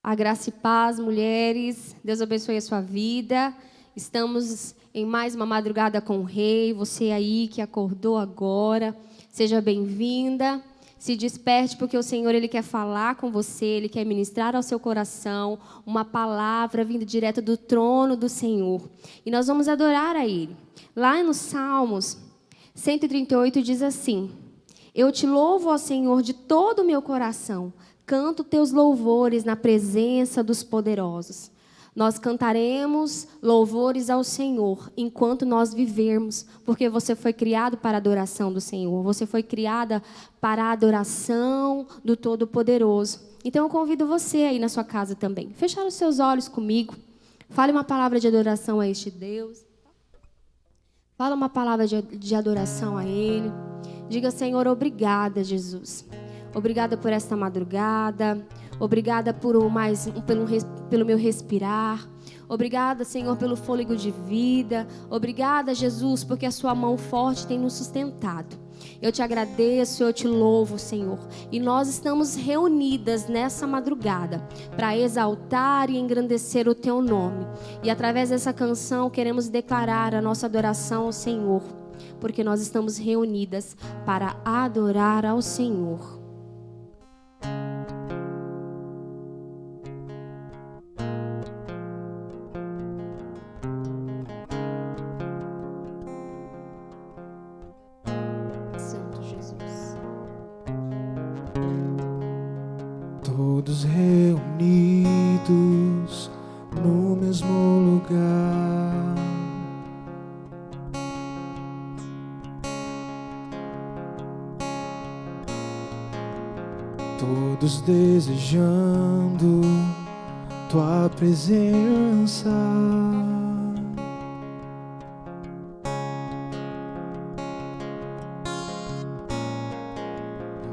A graça e paz, mulheres. Deus abençoe a sua vida. Estamos em mais uma madrugada com o Rei. Você aí que acordou agora, seja bem-vinda. Se desperte, porque o Senhor ele quer falar com você, Ele quer ministrar ao seu coração uma palavra vinda direto do trono do Senhor. E nós vamos adorar a Ele. Lá no Salmos 138 diz assim: Eu te louvo, ó Senhor, de todo o meu coração. Canto teus louvores na presença dos poderosos. Nós cantaremos louvores ao Senhor enquanto nós vivermos, porque você foi criado para a adoração do Senhor. Você foi criada para a adoração do Todo-Poderoso. Então eu convido você aí na sua casa também. Fechar os seus olhos comigo. Fale uma palavra de adoração a este Deus. Fala uma palavra de adoração a Ele. Diga: Senhor, obrigada, Jesus. Obrigada por esta madrugada. Obrigada pelo meu respirar. Obrigada, Senhor, pelo fôlego de vida. Obrigada, Jesus, porque a sua mão forte tem nos sustentado. Eu te agradeço, eu te louvo, Senhor. E nós estamos reunidas nessa madrugada para exaltar e engrandecer o teu nome. E através dessa canção queremos declarar a nossa adoração ao Senhor, porque nós estamos reunidas para adorar ao Senhor. Todos reunidos no mesmo lugar, todos desejando tua presença,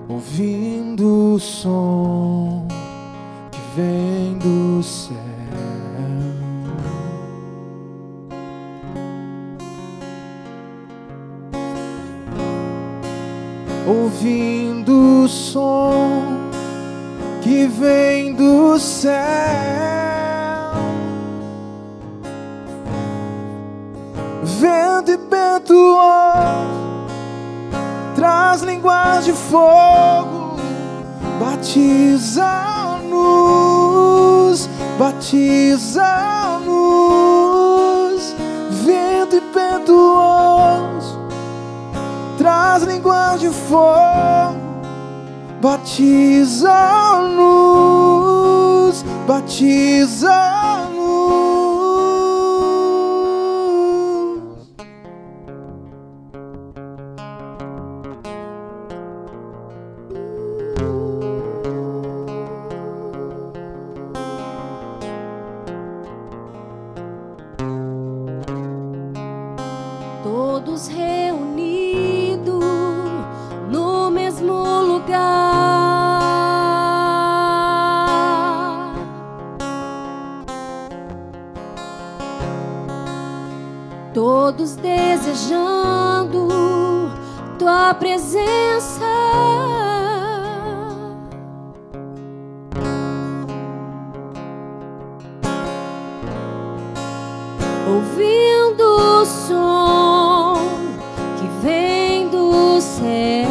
ouvindo o som que vem do céu, ouvindo o som que vem do céu, vento impetuoso traz línguas de fogo, batiza-nos, batiza-nos. Vento impetuoso traz línguas de fogo, batiza-nos, batiza-nos. Todos reunidos no mesmo lugar, todos desejando tua presença, ouvindo o som que vem do céu,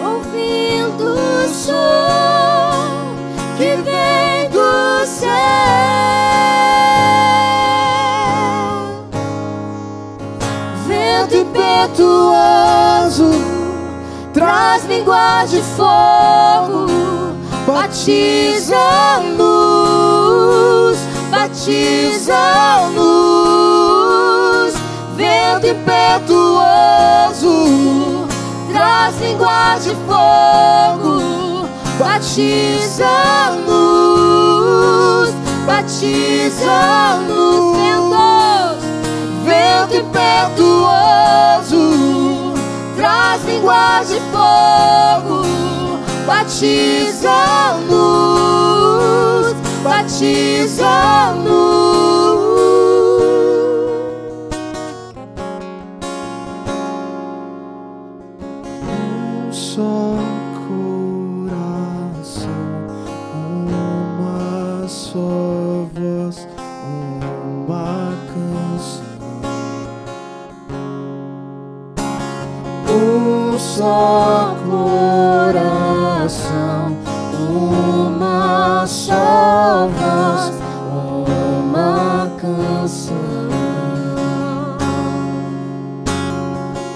ouvindo o som que vem do céu, Vento impetuoso traz línguas de fogo, batiza-nos, batiza-nos. Vento impetuoso traz línguas de fogo, batiza-nos, batiza-nos. Vento impetuoso traz línguas de fogo, batiza-nos, batiza-nos. só coração, uma só voz, uma canção.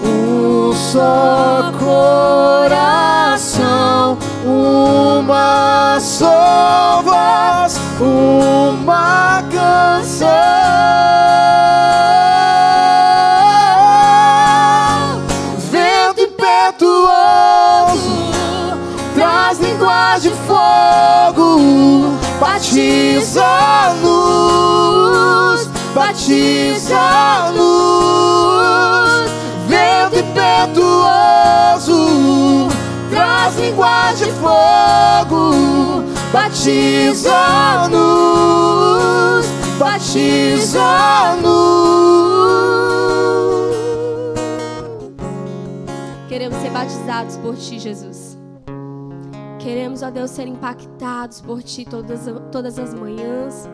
Um só coração, uma só voz, uma canção. Vento impetuoso traz línguas de fogo, batiza-nos, batiza-nos. Vento impetuoso traz línguas de fogo, batiza-nos, batiza-nos. Queremos ser batizados por Ti, Jesus. Queremos, ó Deus, ser impactados por Ti todas as manhãs.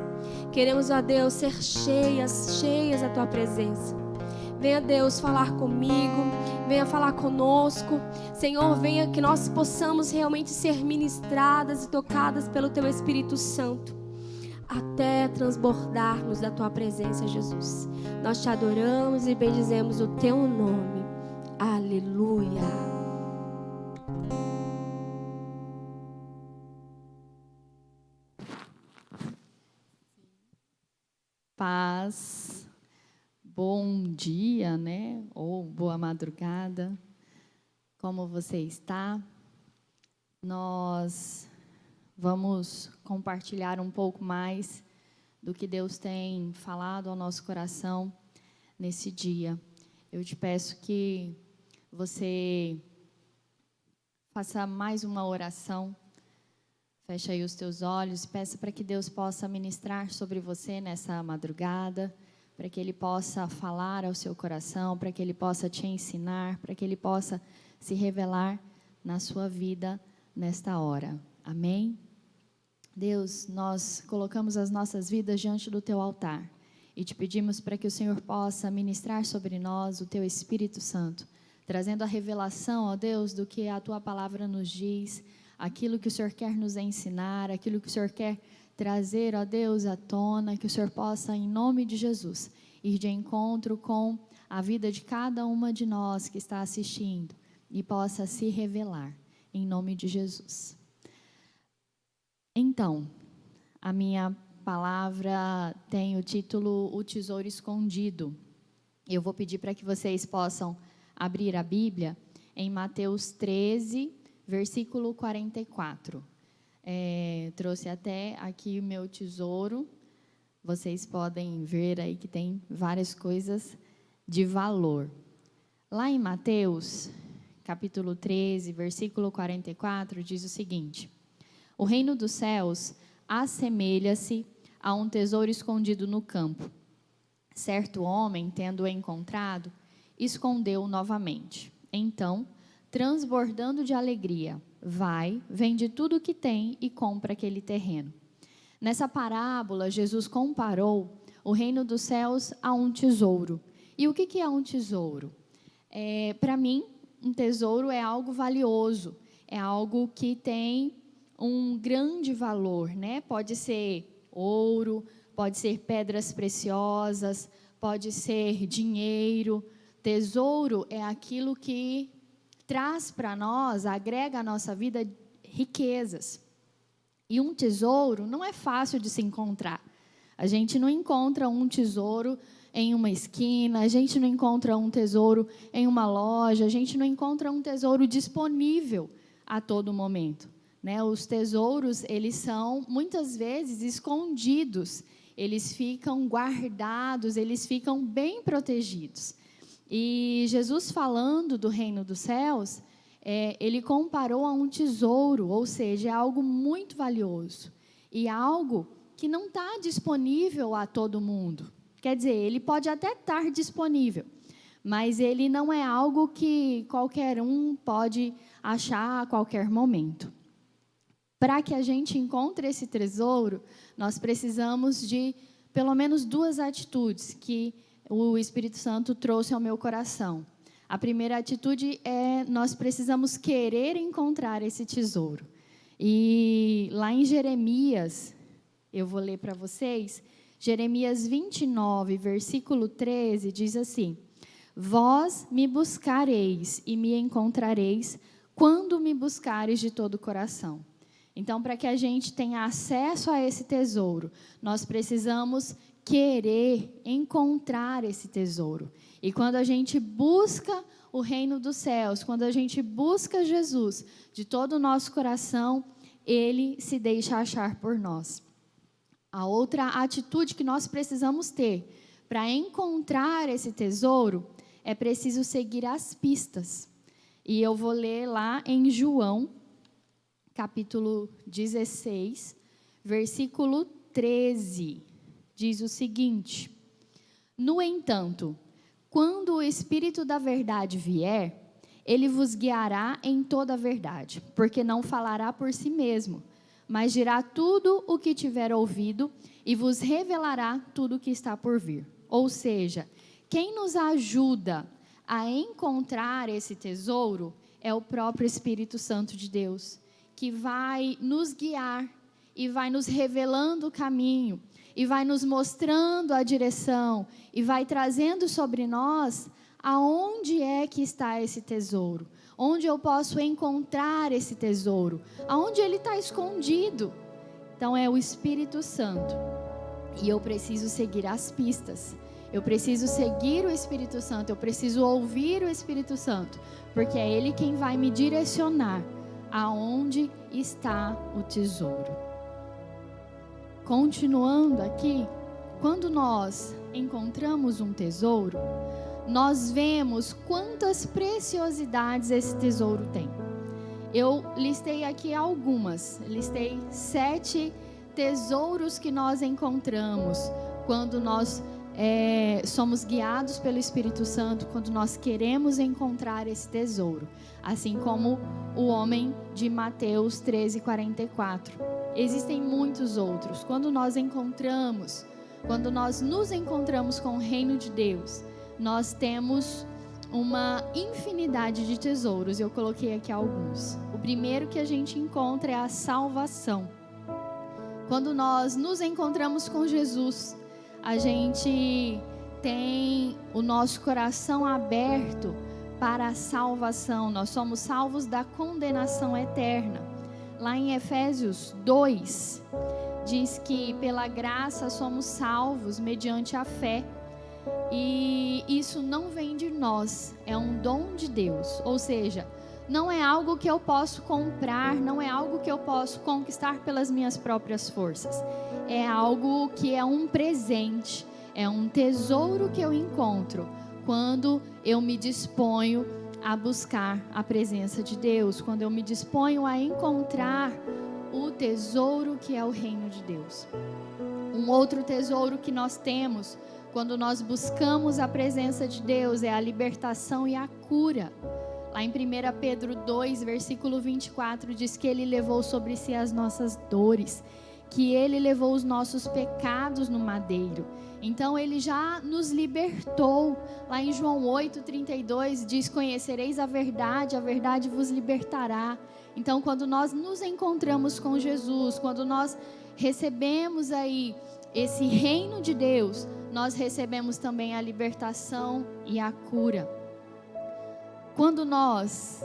Queremos, ó Deus, ser cheias da Tua presença. Venha, Deus, falar comigo, venha falar conosco. Senhor, venha que nós possamos realmente ser ministradas e tocadas pelo Teu Espírito Santo, até transbordarmos da Tua presença, Jesus. Nós Te adoramos e bendizemos o Teu nome. Aleluia. Paz, bom dia, né? Ou boa madrugada. Como você está? Nós vamos compartilhar um pouco mais do que Deus tem falado ao nosso coração nesse dia. Eu te peço que você faça mais uma oração. Feche aí os teus olhos e peça para que Deus possa ministrar sobre você nessa madrugada, para que Ele possa falar ao seu coração, para que Ele possa te ensinar, para que Ele possa se revelar na sua vida nesta hora. Amém? Deus, nós colocamos as nossas vidas diante do Teu altar e te pedimos para que o Senhor possa ministrar sobre nós o Teu Espírito Santo, trazendo a revelação, ó Deus, do que a Tua palavra nos diz, aquilo que o Senhor quer nos ensinar, aquilo que o Senhor quer trazer, ó Deus, à tona, que o Senhor possa, em nome de Jesus, ir de encontro com a vida de cada uma de nós que está assistindo e possa se revelar, em nome de Jesus. Então, a minha palavra tem o título O Tesouro Escondido. Eu vou pedir para que vocês possam abrir a Bíblia em Mateus 13, versículo 44. Trouxe até aqui o meu tesouro. Vocês podem ver aí que tem várias coisas de valor. Lá em Mateus, capítulo 13, versículo 44, diz o seguinte: o reino dos céus assemelha-se a um tesouro escondido no campo. Certo homem, tendo-o encontrado, escondeu-o novamente. Então, transbordando de alegria, vai, vende tudo o que tem e compra aquele terreno. Nessa parábola, Jesus comparou o reino dos céus a um tesouro. E o que é um tesouro? Para mim, um tesouro é algo valioso, é algo que tem um grande valor, né? Pode ser ouro, pode ser pedras preciosas, pode ser dinheiro. Tesouro é aquilo que traz para nós, agrega à nossa vida riquezas. E um tesouro não é fácil de se encontrar. A gente não encontra um tesouro em uma esquina, a gente não encontra um tesouro em uma loja, a gente não encontra um tesouro disponível a todo momento, né? Os tesouros, eles são muitas vezes escondidos, eles ficam guardados, eles ficam bem protegidos. E Jesus, falando do reino dos céus, ele comparou a um tesouro, ou seja, é algo muito valioso e algo que não está disponível a todo mundo. Quer dizer, ele pode até estar disponível, mas ele não é algo que qualquer um pode achar a qualquer momento. Para que a gente encontre esse tesouro, nós precisamos de pelo menos 2 atitudes que o Espírito Santo trouxe ao meu coração. A primeira atitude é nós precisamos querer encontrar esse tesouro. E lá em Jeremias, eu vou ler para vocês, Jeremias 29, versículo 13, diz assim: Vós me buscareis e me encontrareis quando me buscareis de todo o coração. Então, para que a gente tenha acesso a esse tesouro, nós precisamos querer encontrar esse tesouro. E quando a gente busca o reino dos céus, quando a gente busca Jesus de todo o nosso coração, Ele se deixa achar por nós. A outra atitude que nós precisamos ter para encontrar esse tesouro é preciso seguir as pistas. E eu vou ler lá em João, capítulo 16, versículo 13. Diz o seguinte: No entanto, quando o Espírito da verdade vier, ele vos guiará em toda a verdade, porque não falará por si mesmo, mas dirá tudo o que tiver ouvido e vos revelará tudo o que está por vir. Ou seja, quem nos ajuda a encontrar esse tesouro é o próprio Espírito Santo de Deus, que vai nos guiar e vai nos revelando o caminho, e vai nos mostrando a direção, e vai trazendo sobre nós aonde é que está esse tesouro, onde eu posso encontrar esse tesouro, aonde ele está escondido. Então é o Espírito Santo, e eu preciso seguir as pistas, eu preciso seguir o Espírito Santo, eu preciso ouvir o Espírito Santo, porque é Ele quem vai me direcionar aonde está o tesouro. Continuando aqui, quando nós encontramos um tesouro, nós vemos quantas preciosidades esse tesouro tem. Eu listei aqui algumas, listei 7 tesouros que nós encontramos quando nós somos guiados pelo Espírito Santo, quando nós queremos encontrar esse tesouro. Assim como o homem de Mateus 13:44. Existem muitos outros. Quando nós nos encontramos com o reino de Deus, nós temos uma infinidade de tesouros. Eu coloquei aqui alguns. O primeiro que a gente encontra é a salvação. Quando nós nos encontramos com Jesus, a gente tem o nosso coração aberto para a salvação. Nós somos salvos da condenação eterna. Lá em Efésios 2, diz que pela graça somos salvos mediante a fé. E isso não vem de nós, é um dom de Deus. Ou seja, não é algo que eu posso comprar, não é algo que eu posso conquistar pelas minhas próprias forças. É algo que é um presente, é um tesouro que eu encontro quando eu me disponho a buscar a presença de Deus, quando eu me disponho a encontrar o tesouro que é o reino de Deus. Um outro tesouro que nós temos quando nós buscamos a presença de Deus é a libertação e a cura. Lá em 1 Pedro 2, versículo 24, diz que Ele levou sobre si as nossas dores, que Ele levou os nossos pecados no madeiro. Então Ele já nos libertou. Lá em João 8:32 diz: conhecereis a verdade vos libertará. Então quando nós nos encontramos com Jesus, quando nós recebemos aí esse reino de Deus, nós recebemos também a libertação e a cura. Quando nós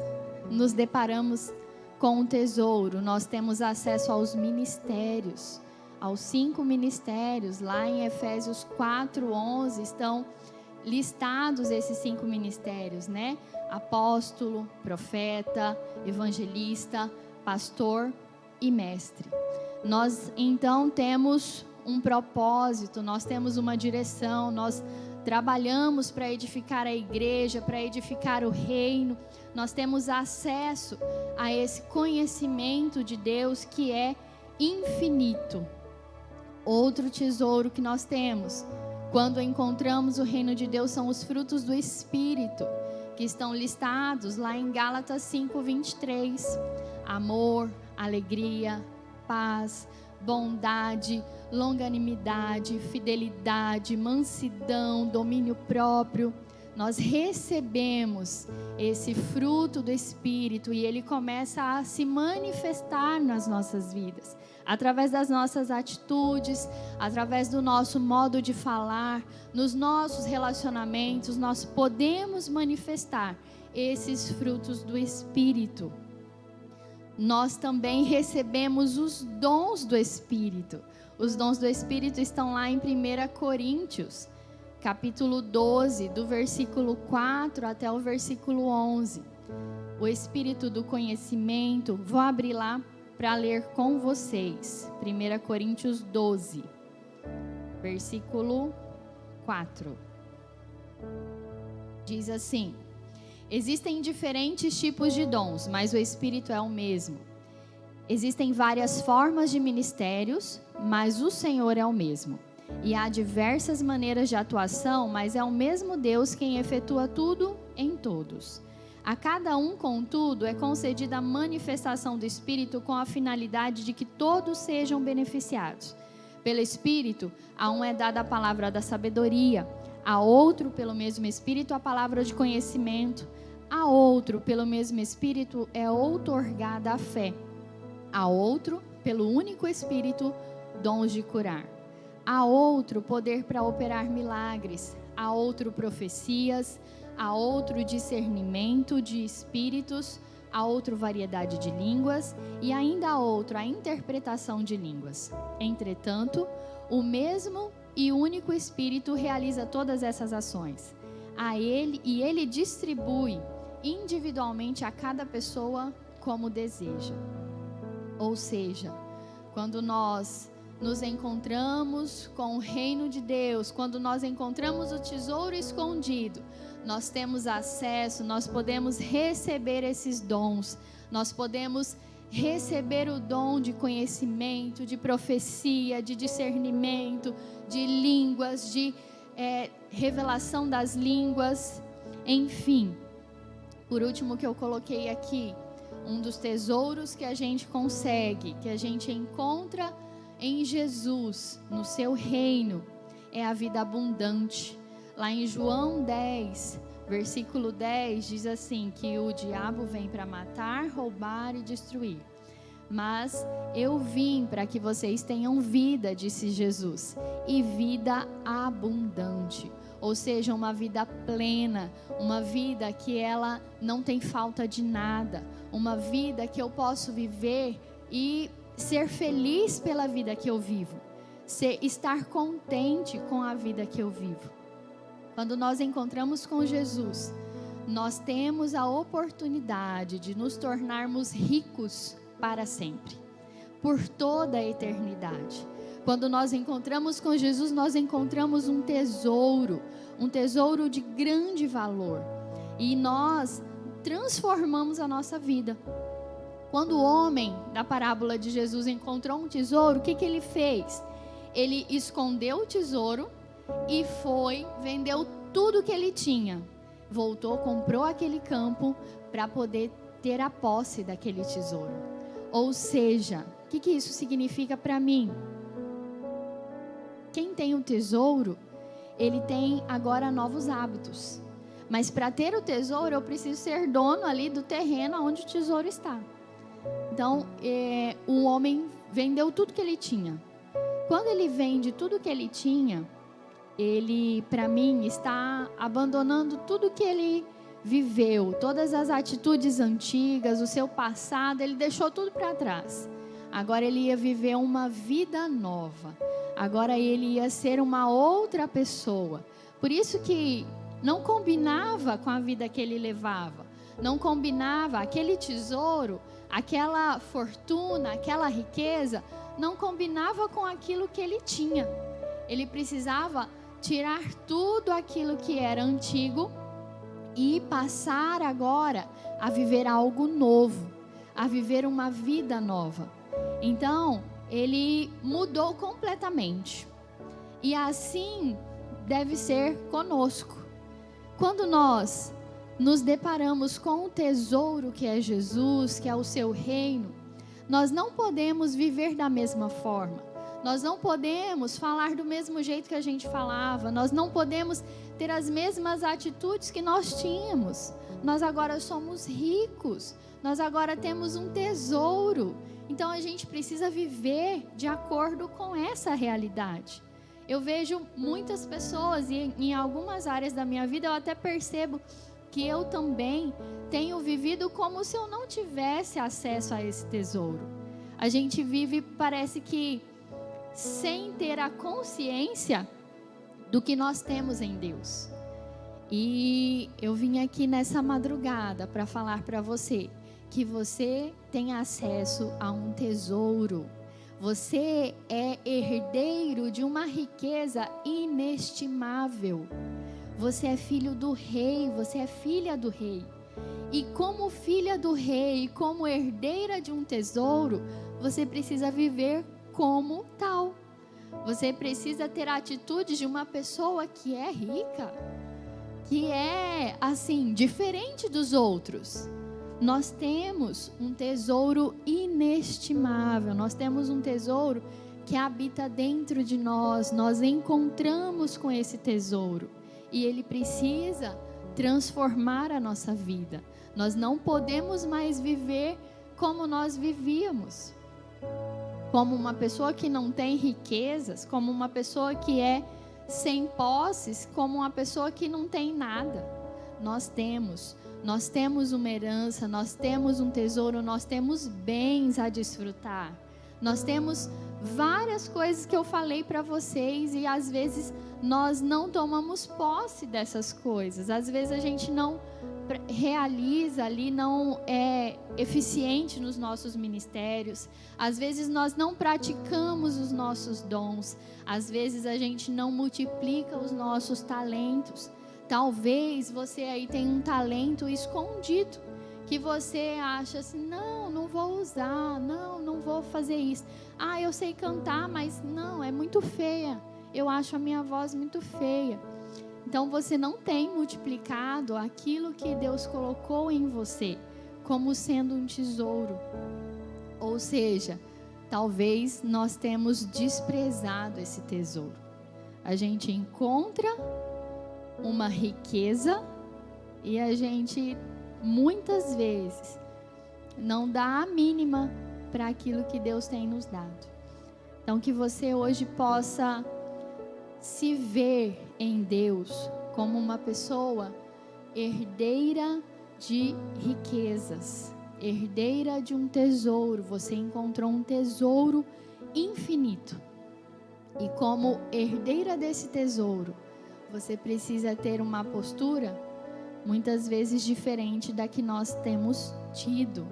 nos deparamos com um tesouro, nós temos acesso aos ministérios, aos 5 ministérios. Lá em Efésios 4:11 estão listados esses 5 ministérios, né? Apóstolo, profeta, evangelista, pastor e mestre. Nós então temos um propósito, nós temos uma direção, nós trabalhamos para edificar a igreja, para edificar o reino. Nós temos acesso a esse conhecimento de Deus que é infinito. Outro tesouro que nós temos quando encontramos o reino de Deus são os frutos do Espírito, que estão listados lá em Gálatas 5:23. Amor, alegria, paz, bondade, longanimidade, fidelidade, mansidão, domínio próprio. nós recebemos esse fruto do Espírito e ele começa a se manifestar nas nossas vidas, através das nossas atitudes, através do nosso modo de falar, nos nossos relacionamentos, nós podemos manifestar esses frutos do Espírito. Nós também recebemos os dons do Espírito. Os dons do Espírito estão lá em 1 Coríntios, capítulo 12, do versículo 4 até o versículo 11. O Espírito do conhecimento, vou abrir lá para ler com vocês. 1 Coríntios 12, versículo 4. Diz assim: existem diferentes tipos de dons, mas o Espírito é o mesmo. Existem várias formas de ministérios, mas o Senhor é o mesmo. E há diversas maneiras de atuação, mas é o mesmo Deus quem efetua tudo em todos. A cada um, contudo, é concedida a manifestação do Espírito com a finalidade de que todos sejam beneficiados. Pelo Espírito, a um é dada a palavra da sabedoria, a outro, pelo mesmo Espírito, a palavra de conhecimento, a outro, pelo mesmo Espírito, é outorgada a fé, a outro, pelo único Espírito, dons de curar, a outro poder para operar milagres, a outro profecias, a outro discernimento de espíritos, a outro variedade de línguas e ainda a outro a interpretação de línguas. Entretanto, o mesmo e único Espírito realiza todas essas ações. Ele distribui individualmente a cada pessoa como deseja. Ou seja, quando nós nos encontramos com o reino de Deus, quando nós encontramos o tesouro escondido, nós temos acesso, nós podemos receber esses dons, nós podemos receber o dom de conhecimento, de profecia, de discernimento, de línguas, de revelação das línguas, enfim. Por último, que eu coloquei aqui, um dos tesouros que a gente consegue, que a gente encontra em Jesus, no seu reino, é a vida abundante. Lá em João 10, versículo 10, diz assim, que o diabo vem para matar, roubar e destruir. Mas eu vim para que vocês tenham vida, disse Jesus, e vida abundante. Ou seja, uma vida plena, uma vida que ela não tem falta de nada, uma vida que eu posso viver e ser feliz pela vida que eu vivo, estar contente com a vida que eu vivo. Quando nós encontramos com Jesus, nós temos a oportunidade de nos tornarmos ricos para sempre, por toda a eternidade. Quando nós encontramos com Jesus, nós encontramos um tesouro de grande valor, e nós transformamos a nossa vida. Quando o homem da parábola de Jesus encontrou um tesouro, o que ele fez? Ele escondeu o tesouro e vendeu tudo que ele tinha. Voltou, comprou aquele campo para poder ter a posse daquele tesouro. Ou seja, o que isso significa para mim? Quem tem o tesouro, ele tem agora novos hábitos. Mas para ter o tesouro, eu preciso ser dono ali do terreno onde o tesouro está. Então, o homem vendeu tudo que ele tinha. Quando ele vende tudo que ele tinha, ele, para mim, está abandonando tudo que ele viveu, todas as atitudes antigas, o seu passado, ele deixou tudo para trás. Agora ele ia viver uma vida nova. Agora ele ia ser uma outra pessoa. Por isso que não combinava com a vida que ele levava. Não combinava aquele tesouro, aquela fortuna, aquela riqueza, não combinava com aquilo que ele tinha. Ele precisava tirar tudo aquilo que era antigo e passar agora a viver algo novo, a viver uma vida nova. Então, ele mudou completamente. E assim deve ser conosco. Quando nós nos deparamos com o tesouro que é Jesus, que é o seu reino, nós não podemos viver da mesma forma. Nós não podemos falar do mesmo jeito que a gente falava. Nós não podemos ter as mesmas atitudes que nós tínhamos. Nós agora somos ricos. Nós agora temos um tesouro. Então a gente precisa viver de acordo com essa realidade. Eu vejo muitas pessoas, e em algumas áreas da minha vida eu até percebo que eu também tenho vivido como se eu não tivesse acesso a esse tesouro. A gente vive, parece que, sem ter a consciência do que nós temos em Deus. E eu vim aqui nessa madrugada para falar para você que você tem acesso a um tesouro. Você é herdeiro de uma riqueza inestimável. Você é filho do rei, você é filha do rei. E como filha do rei, como herdeira de um tesouro, você precisa viver como tal. Você precisa ter a atitude de uma pessoa que é rica, que é, assim, diferente dos outros. Nós temos um tesouro inestimável, nós temos um tesouro que habita dentro de nós, nós encontramos com esse tesouro e ele precisa transformar a nossa vida. Nós não podemos mais viver como nós vivíamos, como uma pessoa que não tem riquezas, como uma pessoa que é sem posses, como uma pessoa que não tem nada. Nós temos uma herança, nós temos um tesouro, nós temos bens a desfrutar. Nós temos várias coisas que eu falei para vocês e às vezes nós não tomamos posse dessas coisas. Às vezes a gente não realiza ali, não é eficiente nos nossos ministérios. Às vezes nós não praticamos os nossos dons. Às vezes a gente não multiplica os nossos talentos. Talvez você aí tenha um talento escondido, que você acha assim, não vou usar, não vou fazer isso. Eu sei cantar, mas não, é muito feia. Eu acho a minha voz muito feia. Então você não tem multiplicado aquilo que Deus colocou em você como sendo um tesouro. Ou seja, talvez nós temos desprezado esse tesouro. A gente encontra uma riqueza e a gente muitas vezes não dá a mínima para aquilo que Deus tem nos dado. Então que você hoje possa se ver em Deus como uma pessoa herdeira de riquezas, herdeira de um tesouro. Você encontrou um tesouro infinito e como herdeira desse tesouro você precisa ter uma postura muitas vezes diferente da que nós temos tido.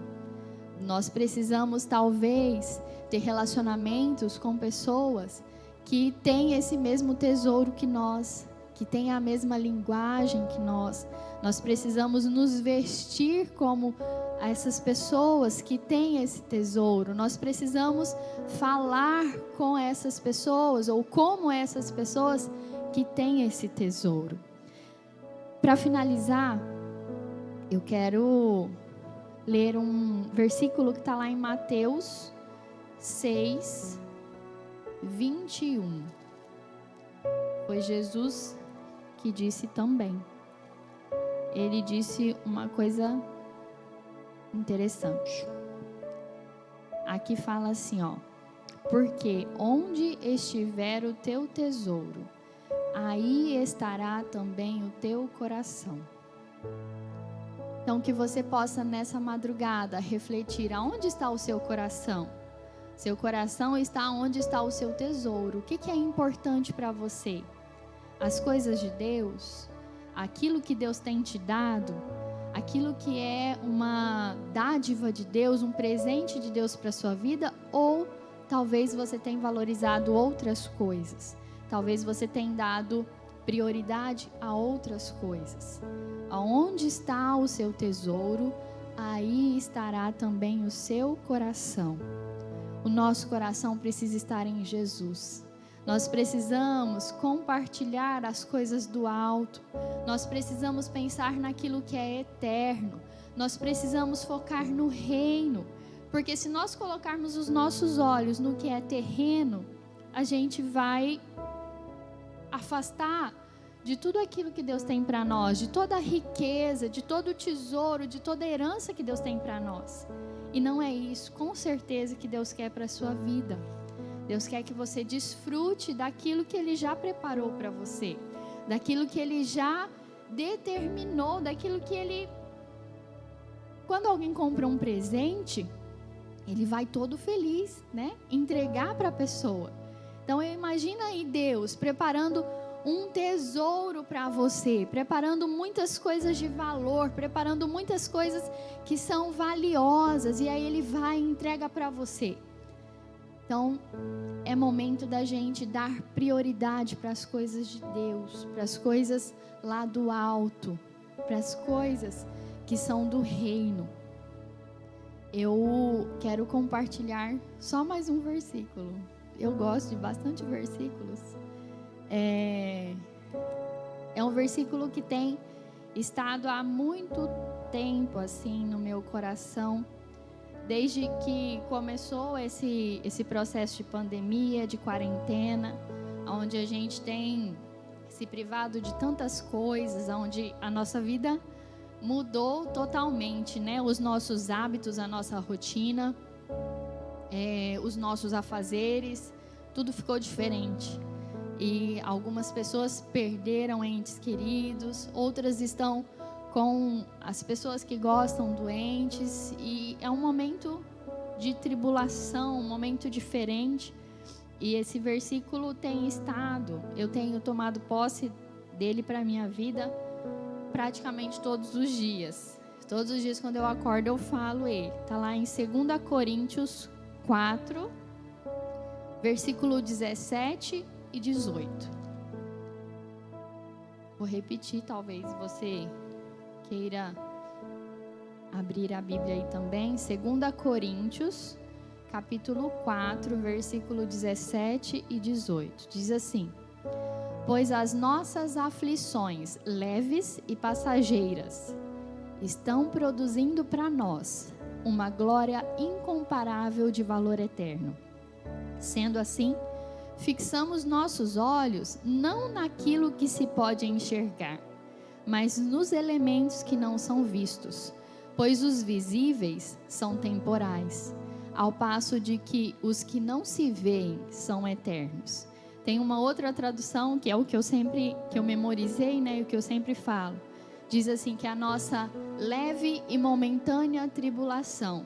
Nós precisamos talvez ter relacionamentos com pessoas que têm esse mesmo tesouro que nós, que têm a mesma linguagem que nós. Nós precisamos nos vestir como essas pessoas que têm esse tesouro. Nós precisamos falar com essas pessoas ou como essas pessoas que têm esse tesouro. Para finalizar, eu quero ler um versículo que está lá em Mateus 6, 21. Foi Jesus que disse também. Ele disse uma coisa interessante. Aqui fala assim, porque onde estiver o teu tesouro, aí estará também o teu coração. Então que você possa nessa madrugada refletir aonde está o seu coração. Seu coração está onde está o seu tesouro. O que é importante para você? As coisas de Deus, aquilo que Deus tem te dado, aquilo que é uma dádiva de Deus, um presente de Deus para a sua vida, ou talvez você tenha valorizado outras coisas. Talvez você tenha dado prioridade a outras coisas. Aonde está o seu tesouro, aí estará também o seu coração. O nosso coração precisa estar em Jesus. Nós precisamos compartilhar as coisas do alto. Nós precisamos pensar naquilo que é eterno. Nós precisamos focar no reino. Porque se nós colocarmos os nossos olhos no que é terreno, a gente vai afastar de tudo aquilo que Deus tem para nós, de toda a riqueza, de todo o tesouro, de toda a herança que Deus tem para nós. E não é isso, com certeza, que Deus quer para a sua vida. Deus quer que você desfrute daquilo que Ele já preparou para você, daquilo que Ele já determinou, daquilo que Ele... Quando alguém compra um presente, ele vai todo feliz, né? Entregar para a pessoa. Então, imagina aí Deus preparando um tesouro para você, preparando muitas coisas de valor, preparando muitas coisas que são valiosas, e aí Ele vai e entrega para você. Então, é momento da gente dar prioridade para as coisas de Deus, para as coisas lá do alto, para as coisas que são do reino. Eu quero compartilhar só mais um versículo. Eu gosto de bastante versículos. É um versículo que tem estado há muito tempo assim no meu coração, desde que começou esse processo de pandemia, de quarentena, onde a gente tem se privado de tantas coisas, onde a nossa vida mudou totalmente, né? Os nossos hábitos, a nossa rotina, os nossos afazeres, tudo ficou diferente. E algumas pessoas perderam entes queridos, outras estão com as pessoas que gostam doentes, e é um momento de tribulação, um momento diferente. E esse versículo tem estado, eu tenho tomado posse dele para a minha vida praticamente todos os dias. Todos os dias quando eu acordo eu falo ele. Está lá em 2 Coríntios 4, versículo 17 e 18. Vou repetir, talvez você queira abrir a Bíblia aí também. 2 Coríntios, capítulo 4, versículo 17 e 18. Diz assim: pois as nossas aflições leves e passageiras estão produzindo para nós uma glória incomparável de valor eterno. Sendo assim, fixamos nossos olhos não naquilo que se pode enxergar, mas nos elementos que não são vistos, pois os visíveis são temporais, ao passo de que os que não se veem são eternos. Tem uma outra tradução, que é o que eu memorizei, né, e o que eu sempre falo. Diz assim, que a nossa leve e momentânea tribulação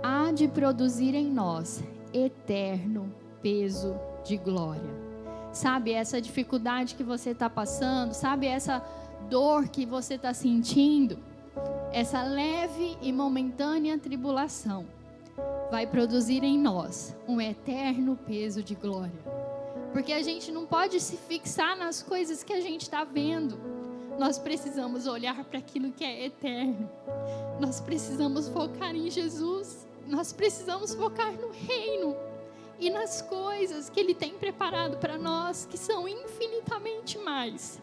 há de produzir em nós eterno peso de glória. Sabe essa dificuldade que você está passando? Sabe essa dor que você está sentindo? Essa leve e momentânea tribulação vai produzir em nós um eterno peso de glória. Porque a gente não pode se fixar nas coisas que a gente está vendo. Nós precisamos olhar para aquilo que é eterno. Nós precisamos focar em Jesus. Nós precisamos focar no reino e nas coisas que Ele tem preparado para nós, que são infinitamente mais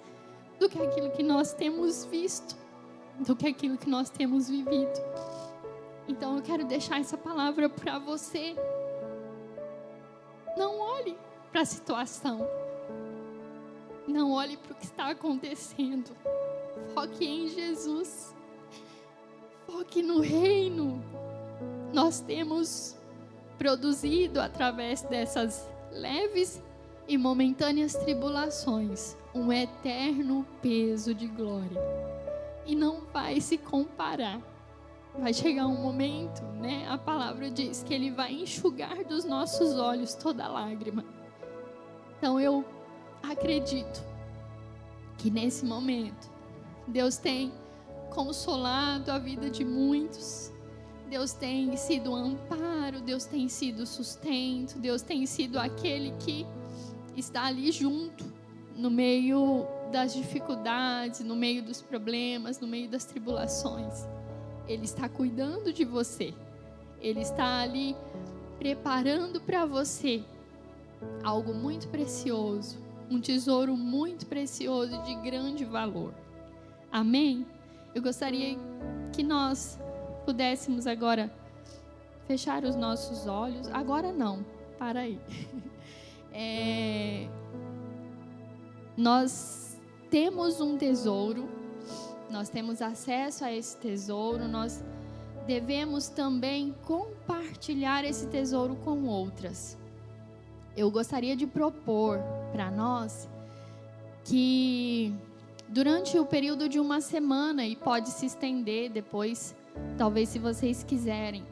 do que aquilo que nós temos visto, do que aquilo que nós temos vivido. Então eu quero deixar essa palavra para você. Não olhe para a situação. Não olhe para o que está acontecendo. Foque em Jesus. Foque no reino. Nós temos produzido através dessas leves e momentâneas tribulações um eterno peso de glória. E não vai se comparar. Vai chegar um momento, né? A palavra diz que Ele vai enxugar dos nossos olhos toda lágrima. Então eu acredito que nesse momento Deus tem consolado a vida de muitos. Deus tem sido amparo, Deus tem sido sustento, Deus tem sido aquele que está ali junto, no meio das dificuldades, no meio dos problemas, no meio das tribulações. Ele está cuidando de você. Ele está ali preparando para você algo muito precioso, um tesouro muito precioso de grande valor. Amém? Eu gostaria que nós pudéssemos agora fechar os nossos olhos. Agora não, para aí. Nós temos um tesouro, nós temos acesso a esse tesouro, nós devemos também compartilhar esse tesouro com outras. Eu gostaria de propor para nós que durante o período de uma semana, e pode se estender depois, talvez se vocês quiserem,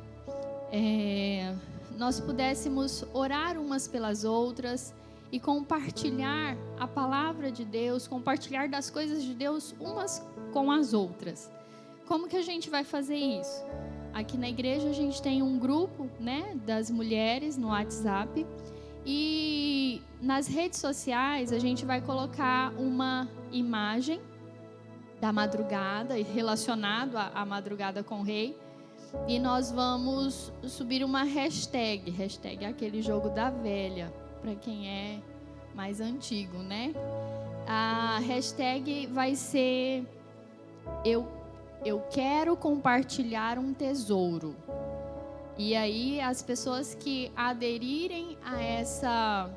nós pudéssemos orar umas pelas outras e compartilhar a palavra de Deus, compartilhar das coisas de Deus umas com as outras. Como que a gente vai fazer isso? Aqui na igreja a gente tem um grupo, né, das mulheres no WhatsApp, e nas redes sociais a gente vai colocar uma imagem da madrugada relacionado à madrugada com o Rei, e nós vamos subir uma hashtag é aquele jogo da velha, para quem é mais antigo, né? A hashtag vai ser eu quero compartilhar um tesouro. E aí as pessoas que aderirem a essa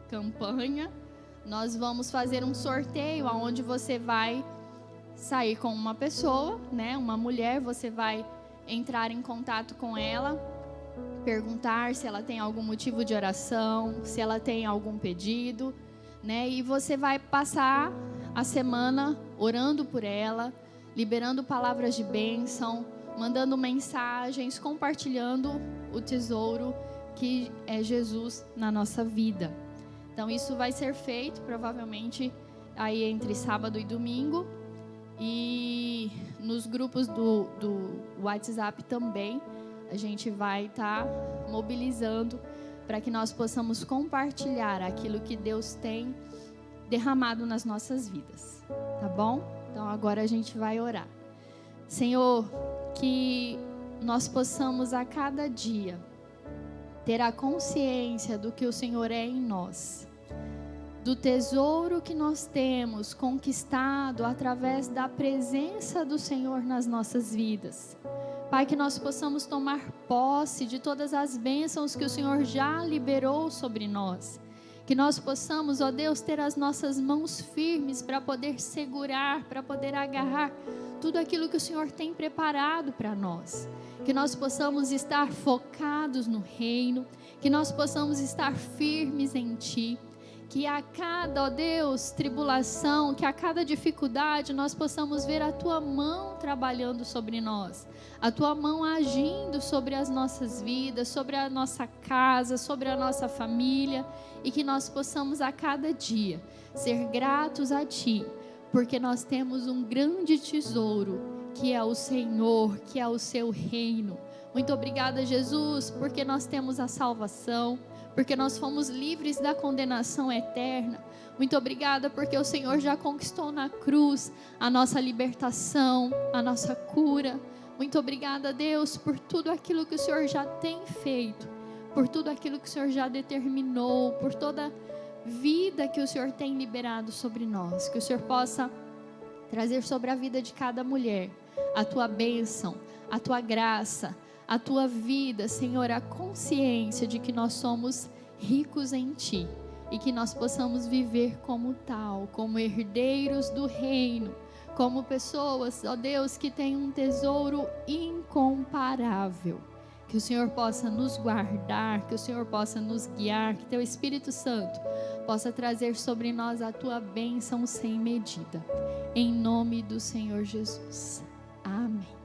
campanha, nós vamos fazer um sorteio onde você vai sair com uma pessoa, né? Uma mulher, você vai entrar em contato com ela, perguntar se ela tem algum motivo de oração, se ela tem algum pedido, né? E você vai passar a semana orando por ela, liberando palavras de bênção, mandando mensagens, compartilhando o tesouro que é Jesus na nossa vida. Então isso vai ser feito provavelmente aí entre sábado e domingo, e nos grupos do WhatsApp também a gente vai estar mobilizando para que nós possamos compartilhar aquilo que Deus tem derramado nas nossas vidas, tá bom? Então agora a gente vai orar. Senhor, que nós possamos a cada dia ter a consciência do que o Senhor é em nós, do tesouro que nós temos conquistado através da presença do Senhor nas nossas vidas. Pai, que nós possamos tomar posse de todas as bênçãos que o Senhor já liberou sobre nós. Que nós possamos, ó Deus, ter as nossas mãos firmes para poder segurar, para poder agarrar tudo aquilo que o Senhor tem preparado para nós. Que nós possamos estar focados no reino, que nós possamos estar firmes em Ti. Que a cada, ó Deus, tribulação, que a cada dificuldade nós possamos ver a Tua mão trabalhando sobre nós, a Tua mão agindo sobre as nossas vidas, sobre a nossa casa, sobre a nossa família, e que nós possamos a cada dia ser gratos a Ti, porque nós temos um grande tesouro, que é o Senhor, que é o Seu reino. Muito obrigada, Jesus, porque nós temos a salvação, porque nós fomos livres da condenação eterna. Muito obrigada porque o Senhor já conquistou na cruz a nossa libertação, a nossa cura. Muito obrigada, Deus, por tudo aquilo que o Senhor já tem feito, por tudo aquilo que o Senhor já determinou, por toda vida que o Senhor tem liberado sobre nós. Que o Senhor possa trazer sobre a vida de cada mulher a Tua bênção, a Tua graça, a Tua vida, Senhor, a consciência de que nós somos ricos em Ti e que nós possamos viver como tal, como herdeiros do reino, como pessoas, ó Deus, que têm um tesouro incomparável. Que o Senhor possa nos guardar, que o Senhor possa nos guiar, que Teu Espírito Santo possa trazer sobre nós a Tua bênção sem medida. Em nome do Senhor Jesus. Amém.